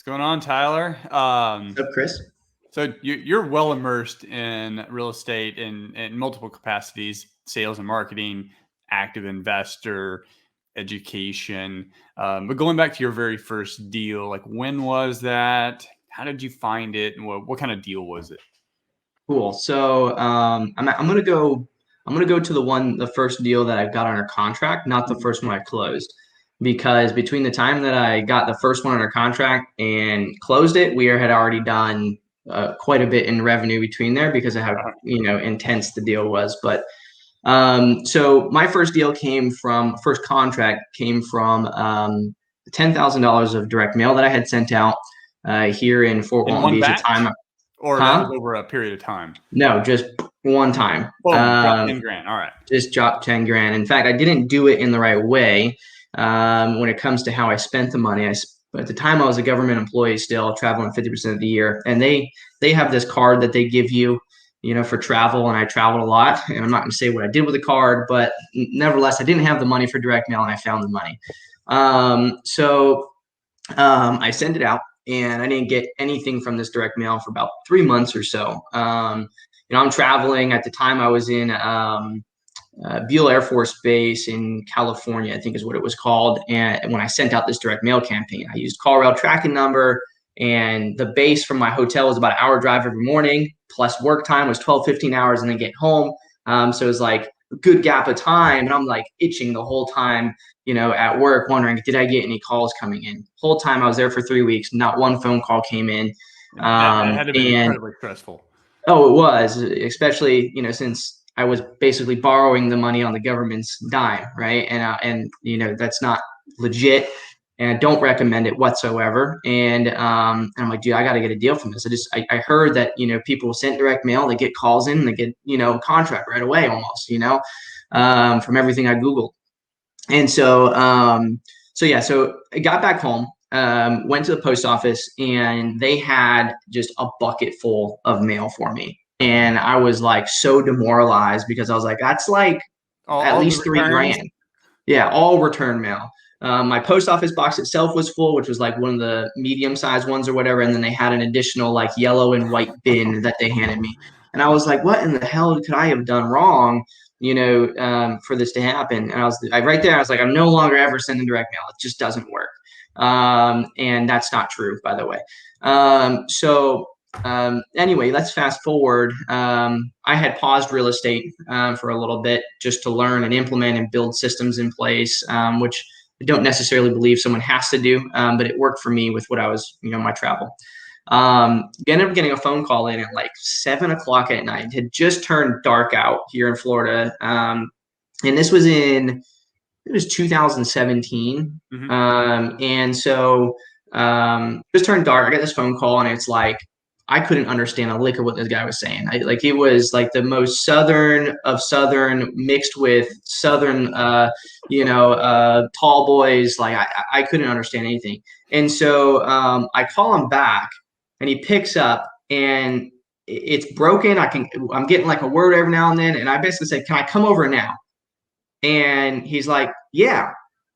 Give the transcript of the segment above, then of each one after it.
What's going on, Tyler? What's up, Chris? So you're well immersed in real estate in multiple capacities: sales and marketing, active investor, education. But going back to your very first deal, like when was that? How did you find it? And what kind of deal was it? Cool. So I'm gonna go. I'm gonna go to the first deal that I got under contract, not the first one I closed, because between the time that I got the first one under contract and closed it, we had already done quite a bit in revenue between there because of how intense the deal was. But so my first contract came from $10,000 of direct mail that I had sent out here in Fort In Walton one Beach at the batch, time. or that Huh? was over a period of time? No, just one time. Boom, drop 10 grand. All right. Just dropped 10 grand. In fact, I didn't do it in the right way when it comes to how I spent the money. At the time, I was a government employee still, traveling 50% of the year, and they have this card that they give you, for travel, and I traveled a lot. And I'm not going to say what I did with the card, but nevertheless, I didn't have the money for direct mail, and I found the money. I sent it out, and I didn't get anything from this direct mail for about 3 months or so. I'm traveling. At the time, I was in Beale Air Force Base in California, I think is what it was called. And when I sent out this direct mail campaign, I used CallRail tracking number, and the base from my hotel was about an hour drive every morning, plus work time was 12, 15 hours, and then get home. So it was like a good gap of time. And I'm like itching the whole time, at work, wondering, did I get any calls coming in? Whole time I was there for 3 weeks, not one phone call came in. That had to have been incredibly stressful. Oh, it was, especially, since I was basically borrowing the money on the government's dime, right? And that's not legit, and I don't recommend it whatsoever. And I'm like, dude, I got to get a deal from this. I heard that, people sent direct mail, they get calls in, and they get, contract right away almost, from everything I Googled. And so I got back home, went to the post office, and they had just a bucket full of mail for me. And I was like so demoralized because I was like, that's like at least $3,000. Yeah, all return mail. My post office box itself was full, which was like one of the medium-sized ones or whatever. And then they had an additional like yellow and white bin that they handed me. And I was like, what in the hell could I have done wrong, for this to happen? And right there, I was like, I'm no longer ever sending direct mail. It just doesn't work. And that's not true, by the way. Anyway, let's fast forward. I had paused real estate for a little bit just to learn and implement and build systems in place, which I don't necessarily believe someone has to do, but it worked for me with what I was, my travel. Ended up getting a phone call in at like 7 o'clock at night. It had just turned dark out here in Florida. And this was it was 2017. Mm-hmm. And so just turned dark. I got this phone call, and it's like, I couldn't understand a lick of what this guy was saying. It was like the most Southern of Southern mixed with Southern, tall boys. Like I couldn't understand anything. And so I call him back, and he picks up, and it's broken. I'm getting like a word every now and then. And I basically said, can I come over now? And he's like, yeah.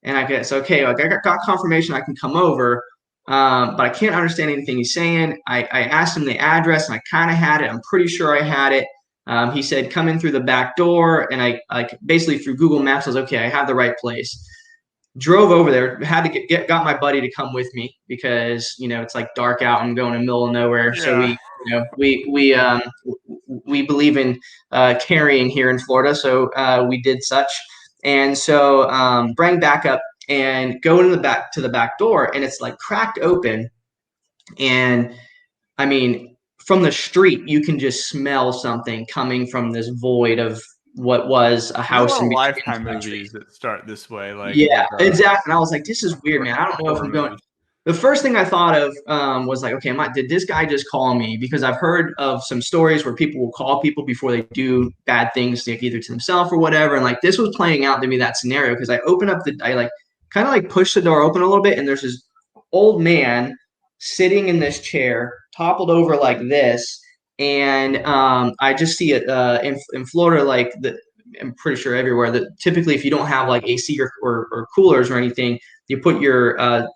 And I guess, okay, like I got confirmation I can come over. But I can't understand anything he's saying. I asked him the address, and I kind of had it. I'm pretty sure I had it. He said, come in through the back door. And I basically through Google Maps, I was okay, I have the right place. Drove over there, had to got my buddy to come with me because, it's like dark out and going in the middle of nowhere. Yeah. So we believe in carrying here in Florida. So we did such. And so bring back up and go to the back door, and it's like cracked open. And I mean, from the street, you can just smell something coming from this void of what was a house. There's a lot of Lifetime movies that start this way. Yeah, exactly. And I was like, this is weird, man. I don't know if I'm going. The first thing I thought of was like, okay, did this guy just call me? Because I've heard of some stories where people will call people before they do bad things, like either to themselves or whatever. And like this was playing out to me, that scenario, because I open up I kind of like push the door open a little bit, and there's this old man sitting in this chair, toppled over like this. And I just see it in Florida, I'm pretty sure everywhere, that typically if you don't have like AC or coolers or anything, you put a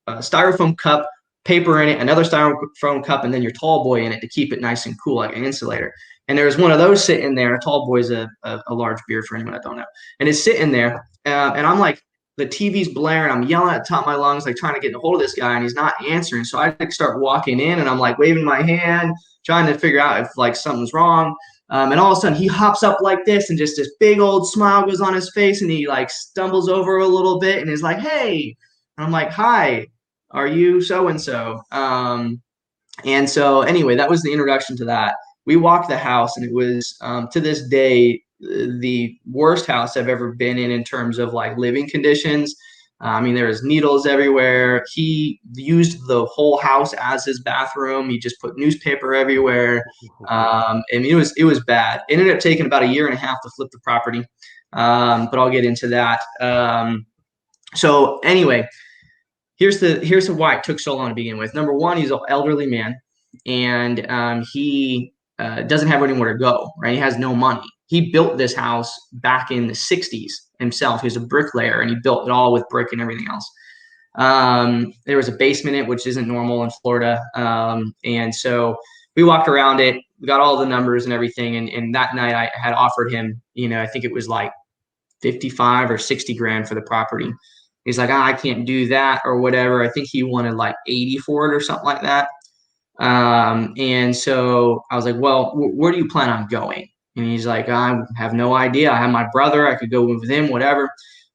styrofoam cup paper in it, another styrofoam cup, and then your tall boy in it to keep it nice and cool, like an insulator. And there was one of those sitting there. A tall boy's a large beer for anyone that don't know. And it's sitting there. And I'm like, the TV's blaring. I'm yelling at the top of my lungs, like trying to get a hold of this guy, and he's not answering. So I like start walking in, and I'm like waving my hand, trying to figure out if like something's wrong. And all of a sudden he hops up like this, and just this big old smile goes on his face, and he like stumbles over a little bit and is like, "Hey." And I'm like, "Hi, are you so-and-so?" And so anyway, that was the introduction to that. We walked the house, and it was to this day the worst house I've ever been in terms of like living conditions. I mean, there was needles everywhere. He used the whole house as his bathroom. He just put newspaper everywhere. I mean, it was bad. It ended up taking about 1.5 years to flip the property, but I'll get into that. So anyway, here's why it took so long to begin with. Number one, he's an elderly man, and he doesn't have anywhere to go. Right, he has no money. He built this house back in the 60s himself. He was a bricklayer, and he built it all with brick and everything else. There was a basement in it, which isn't normal in Florida. And so we walked around it. We got all the numbers and everything. And that night I had offered him, I think it was like 55 or 60 grand for the property. He's like, I can't do that or whatever. I think he wanted like 80 for it or something like that. And so I was like, well, where do you plan on going? And he's like, I have no idea. I have my brother. I could go with him, whatever.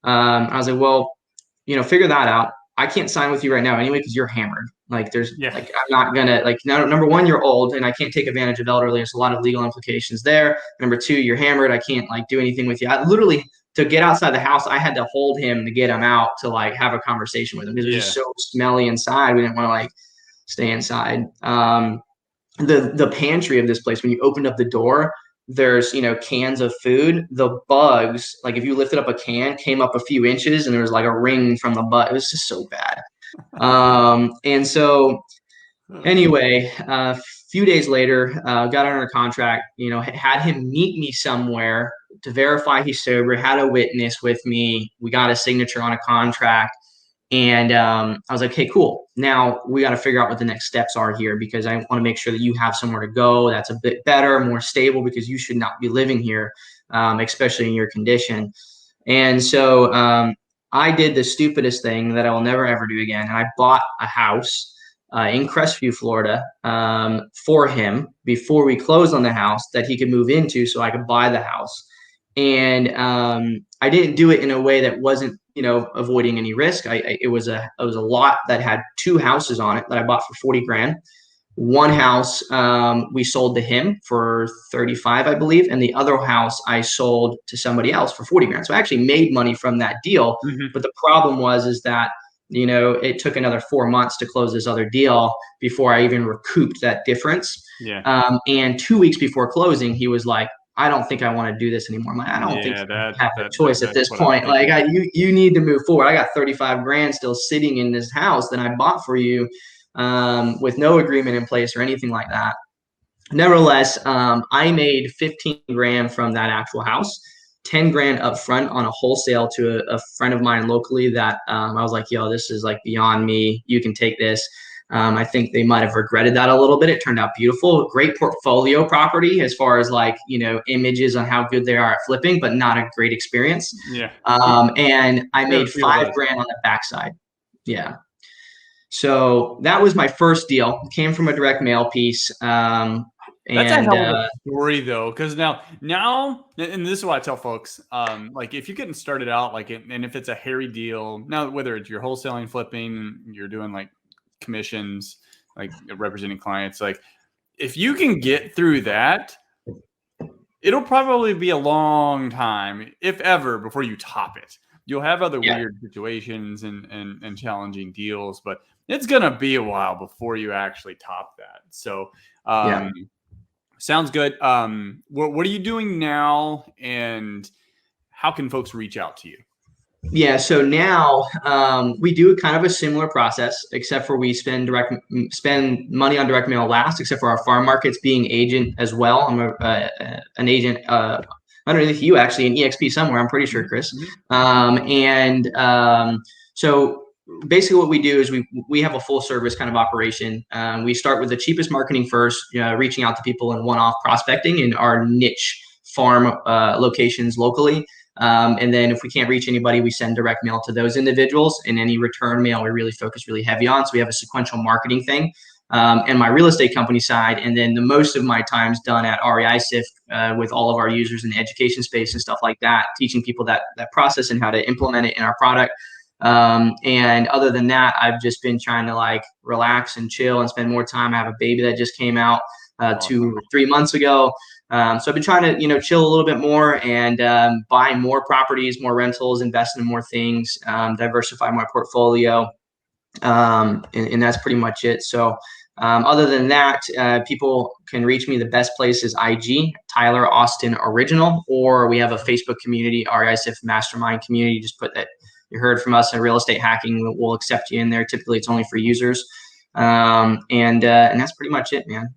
I was like, well, figure that out. I can't sign with you right now anyway because you're hammered. Like like I'm not gonna like number one, you're old and I can't take advantage of elderly. There's a lot of legal implications there. Number two, you're hammered. I can't like do anything with you. I literally to get outside the house, I had to hold him to get him out to like have a conversation with him because it was just so smelly inside. We didn't want to like stay inside. The pantry of this place, when you opened up the door, there's cans of food. The bugs, like if you lifted up a can, came up a few inches and there was like a ring from the butt. It was just so bad. And so anyway, a few days later, got under contract, had him meet me somewhere to verify he's sober, had a witness with me. We got a signature on a contract. And I was like, hey, cool. Now we got to figure out what the next steps are here because I want to make sure that you have somewhere to go that's a bit better, more stable, because you should not be living here, especially in your condition. And so I did the stupidest thing that I will never, ever do again. And I bought a house in Crestview, Florida, for him before we closed on the house that he could move into so I could buy the house. And I didn't do it in a way that wasn't avoiding any risk. It was a lot that had 2 houses on it that I bought for 40 grand. One house we sold to him for 35, I believe, and the other house I sold to somebody else for 40 grand. So I actually made money from that deal. Mm-hmm. But the problem is that it took another 4 months to close this other deal before I even recouped that difference. Yeah. And 2 weeks before closing, he was like, I don't think I want to do this anymore. I'm like, I don't think I have a choice at this point. Like you need to move forward. I got 35 grand still sitting in this house that I bought for you with no agreement in place or anything like that. Nevertheless, I made 15 grand from that actual house, 10 grand up front on a wholesale to a friend of mine locally that I was like, yo, this is like beyond me. You can take this. I think they might have regretted that a little bit. It turned out beautiful, great portfolio property as far as like, images on how good they are at flipping, but not a great experience. Yeah. And I made 5 grand on the backside. Yeah. So that was my first deal. It came from a direct mail piece. That's a hell of a story though. Cause now, and this is what I tell folks, like if you're getting started out, like, and if it's a hairy deal now, whether it's you're wholesaling, flipping, you're doing like commissions, like representing clients, like if you can get through that, it'll probably be a long time, if ever, before you top it. You'll have other weird situations and challenging deals, but it's gonna be a while before you actually top that. So sounds good. What are you doing now, and how can folks reach out to you? Yeah, so now we do kind of a similar process, except for we spend money on direct mail last, except for our farm markets being agent as well. I'm an agent underneath you actually in EXP somewhere, I'm pretty sure, Chris. Mm-hmm. So basically what we do is we have a full service kind of operation. We start with the cheapest marketing first, reaching out to people in one-off prospecting in our niche farm locations locally. And then if we can't reach anybody, we send direct mail to those individuals, and any return mail we really focus really heavy on. So we have a sequential marketing thing. And my real estate company side, and then the most of my time's done at REI SIF with all of our users in the education space and stuff like that, teaching people that process and how to implement it in our product. And other than that, I've just been trying to like relax and chill and spend more time. I have a baby that just came out 2 or 3 months ago. So I've been trying to, chill a little bit more and buy more properties, more rentals, invest in more things, diversify my portfolio. And that's pretty much it. So other than that, people can reach me. The best place is IG, Tyler Austin Original, or we have a Facebook community, REISIF Mastermind Community. Just put that you heard from us in real estate hacking. We'll accept you in there. Typically, it's only for users. And that's pretty much it, man.